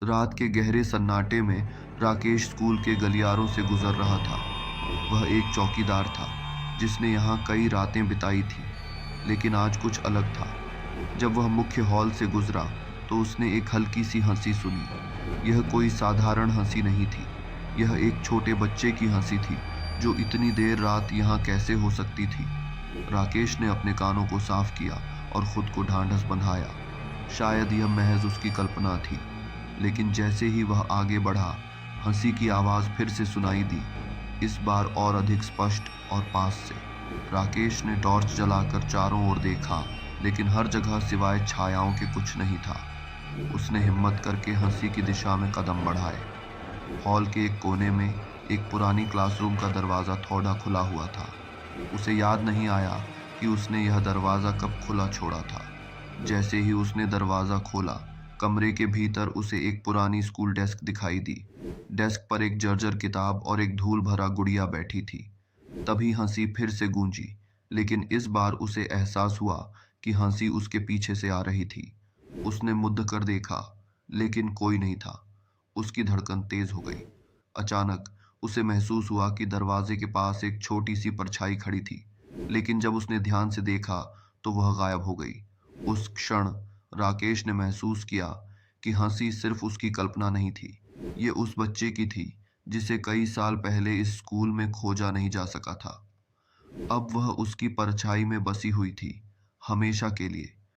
रात के गहरे सन्नाटे में राकेश स्कूल के गलियारों से गुजर रहा था। वह एक चौकीदार था जिसने यहाँ कई रातें बिताई थी, लेकिन आज कुछ अलग था। जब वह मुख्य हॉल से गुजरा तो उसने एक हल्की सी हंसी सुनी। यह कोई साधारण हंसी नहीं थी, यह एक छोटे बच्चे की हंसी थी जो इतनी देर रात यहाँ कैसे हो सकती थी। राकेश ने अपने कानों को साफ किया और खुद को ढांढस बंधाया। शायद यह महज उसकी कल्पना थी, लेकिन जैसे ही वह आगे बढ़ा, हंसी की आवाज फिर से सुनाई दी, इस बार और अधिक स्पष्ट और पास से। राकेश ने टॉर्च जलाकर चारों ओर देखा, लेकिन हर जगह सिवाय छायाओं के कुछ नहीं था। उसने हिम्मत करके हंसी की दिशा में कदम बढ़ाए। हॉल के एक कोने में एक पुरानी क्लासरूम का दरवाजा थोड़ा खुला हुआ था। उसे याद नहीं आया कि उसने यह दरवाजा कब खुला छोड़ा था। जैसे ही उसने दरवाजा खोला, कमरे के भीतर उसे एक पुरानी स्कूल डेस्क दिखाई दी। डेस्क पर एक जर्जर किताब और एक धूल भरा गुड़िया बैठी थी। तभी हंसी फिर से गूंजी, लेकिन इस बार उसे एहसास हुआ कि हंसी उसके पीछे से आ रही थी। उसने मुड़ कर देखा, लेकिन कोई नहीं था। उसकी धड़कन तेज हो गई। अचानक उसे महसूस हुआ कि दरवाजे के पास एक छोटी सी परछाई खड़ी थी, लेकिन जब उसने ध्यान से देखा तो वह गायब हो गई। उस क्षण राकेश ने महसूस किया कि हंसी सिर्फ उसकी कल्पना नहीं थी, ये उस बच्चे की थी जिसे कई साल पहले इस स्कूल में खोजा नहीं जा सका था। अब वह उसकी परछाई में बसी हुई थी, हमेशा के लिए।